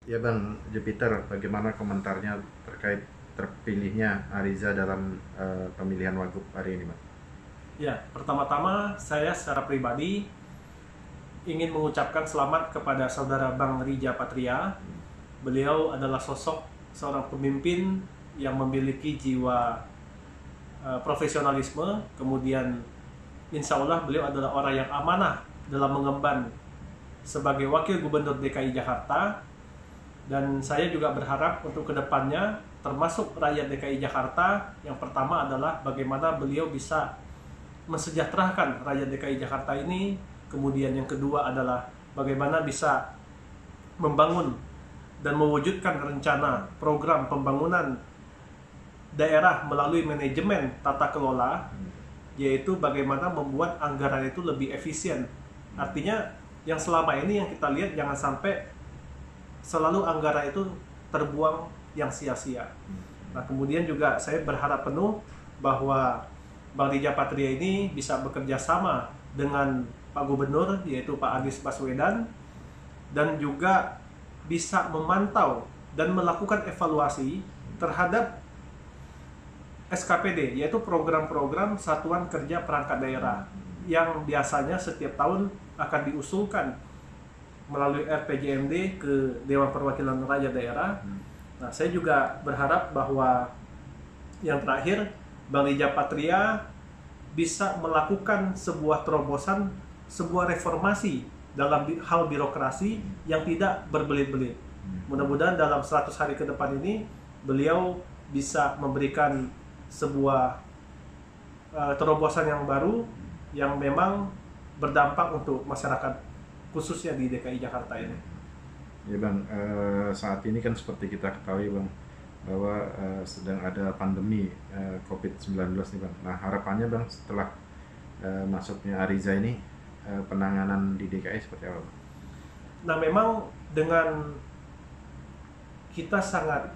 Ya Bang Jupiter, bagaimana komentarnya terkait terpilihnya Ariza dalam pemilihan Wagub hari ini, Bang? Ya, pertama-tama saya secara pribadi ingin mengucapkan selamat kepada saudara Bang Rija Patria. Beliau adalah sosok seorang pemimpin yang memiliki jiwa profesionalisme, kemudian insya Allah beliau adalah orang yang amanah dalam mengemban sebagai Wakil Gubernur DKI Jakarta. Dan saya juga berharap untuk kedepannya, termasuk rakyat DKI Jakarta, yang pertama adalah bagaimana beliau bisa mensejahterakan rakyat DKI Jakarta ini. Kemudian yang kedua adalah bagaimana bisa membangun dan mewujudkan rencana program pembangunan daerah melalui manajemen tata kelola, yaitu bagaimana membuat anggaran itu lebih efisien. Artinya yang selama ini yang kita lihat, jangan sampai selalu anggaran itu terbuang yang sia-sia. Nah, kemudian juga saya berharap penuh bahwa Bang Rija Patria ini bisa bekerja sama dengan Pak Gubernur, yaitu Pak Anies Baswedan, dan juga bisa memantau dan melakukan evaluasi terhadap SKPD, yaitu program-program Satuan Kerja Perangkat Daerah, yang biasanya setiap tahun akan diusulkan melalui RPJMD ke Dewan Perwakilan Rakyat Daerah. Nah, saya juga berharap bahwa yang terakhir, Bang Rija Patria bisa melakukan sebuah terobosan, sebuah reformasi dalam hal birokrasi yang tidak berbelit-belit. Mudah-mudahan dalam 100 hari ke depan ini, beliau bisa memberikan sebuah terobosan yang baru yang memang berdampak untuk masyarakat, khususnya di DKI Jakarta ini. Ya Bang, saat ini kan seperti kita ketahui Bang, bahwa sedang ada pandemi COVID-19 nih Bang. Nah, harapannya Bang setelah masuknya Ariza ini, penanganan di DKI seperti apa Bang? Nah, memang dengan kita sangat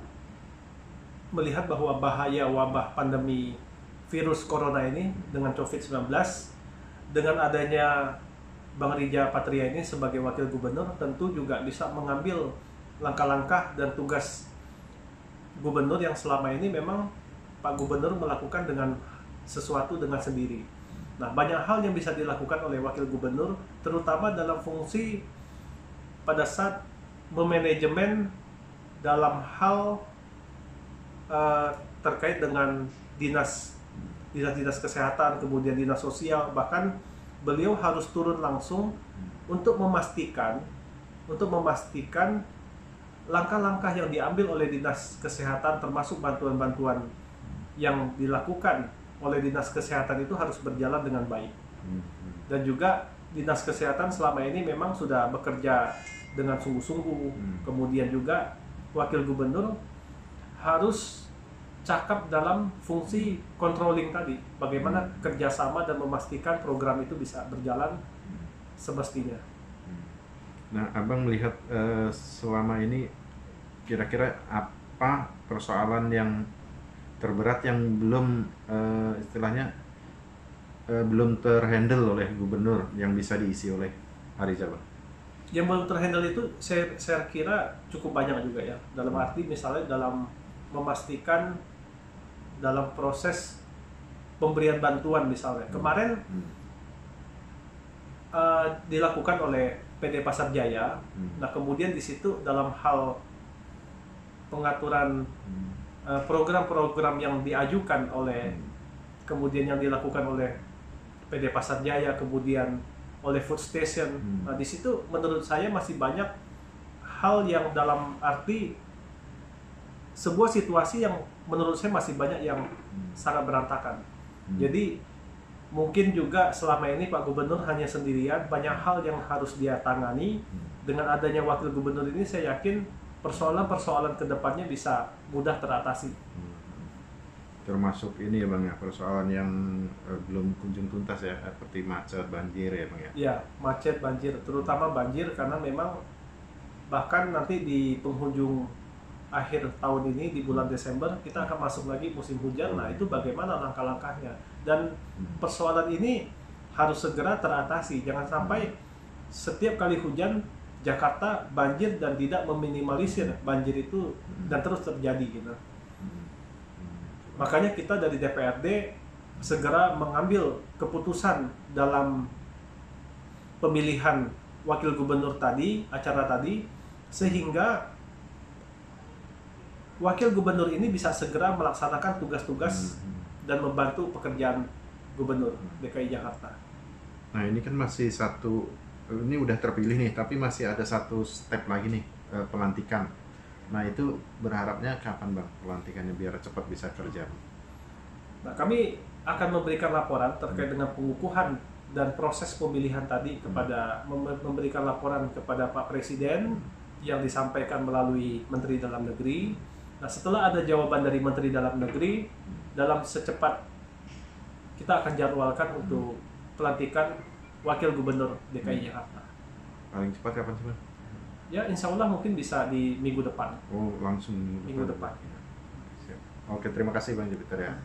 melihat bahwa bahaya wabah pandemi virus corona ini dengan COVID-19, dengan adanya Bang Rija Patria ini sebagai Wakil Gubernur tentu juga bisa mengambil langkah-langkah dan tugas Gubernur yang selama ini memang Pak Gubernur melakukan dengan sesuatu dengan sendiri. Nah, banyak hal yang bisa dilakukan oleh Wakil Gubernur, terutama dalam fungsi pada saat memanajemen dalam hal terkait dengan dinas kesehatan, kemudian dinas sosial, bahkan beliau harus turun langsung untuk memastikan langkah-langkah yang diambil oleh dinas kesehatan, termasuk bantuan-bantuan yang dilakukan oleh dinas kesehatan itu harus berjalan dengan baik. Dan juga dinas kesehatan selama ini memang sudah bekerja dengan sungguh-sungguh. Kemudian juga Wakil Gubernur harus cakap dalam fungsi controlling tadi, bagaimana kerjasama dan memastikan program itu bisa berjalan semestinya. Nah, Abang melihat selama ini kira-kira apa persoalan yang terberat yang belum istilahnya belum terhandle oleh Gubernur yang bisa diisi oleh Ariza Bang? Yang belum terhandle itu saya kira cukup banyak juga ya, dalam arti misalnya dalam memastikan dalam proses pemberian bantuan misalnya. Kemarin dilakukan oleh PD Pasar Jaya. Nah, kemudian di situ dalam hal pengaturan program-program yang diajukan oleh, kemudian yang dilakukan oleh PD Pasar Jaya, kemudian oleh Food Station. Nah, di situ menurut saya masih banyak hal yang dalam arti sebuah situasi yang menurut saya masih banyak yang sangat berantakan. Jadi mungkin juga selama ini Pak Gubernur hanya sendirian, banyak hal yang harus dia tangani. Dengan adanya Wakil Gubernur ini, saya yakin persoalan-persoalan kedepannya bisa mudah teratasi. Termasuk ini ya Bang ya, persoalan yang belum kunjung tuntas ya, seperti macet, banjir ya Bang ya? Ya, macet, banjir, terutama banjir karena memang bahkan nanti di penghujung akhir tahun ini di bulan Desember kita akan masuk lagi musim hujan. Nah, itu bagaimana langkah-langkahnya, dan persoalan ini harus segera teratasi. Jangan sampai setiap kali hujan Jakarta banjir dan tidak meminimalisir banjir itu dan terus terjadi gitu. Makanya kita dari DPRD segera mengambil keputusan dalam pemilihan wakil gubernur tadi, acara tadi, sehingga wakil gubernur ini bisa segera melaksanakan tugas-tugas dan membantu pekerjaan gubernur DKI Jakarta. Nah ini kan masih ini udah terpilih nih, tapi masih ada satu step lagi nih, pelantikan. Nah itu berharapnya kapan Bang pelantikannya biar cepat bisa kerja? Nah, kami akan memberikan laporan terkait dengan pengukuhan dan proses pemilihan tadi kepada memberikan laporan kepada Pak Presiden yang disampaikan melalui Menteri Dalam Negeri. Nah, setelah ada jawaban dari Menteri Dalam Negeri, dalam secepat kita akan jadwalkan untuk pelantikan Wakil Gubernur DKI Jakarta. Paling cepat kapan sih Bang? Ya, insya Allah mungkin bisa di minggu depan. Oh langsung Minggu depan. Siap. Oke, terima kasih Bang Jupiter ya.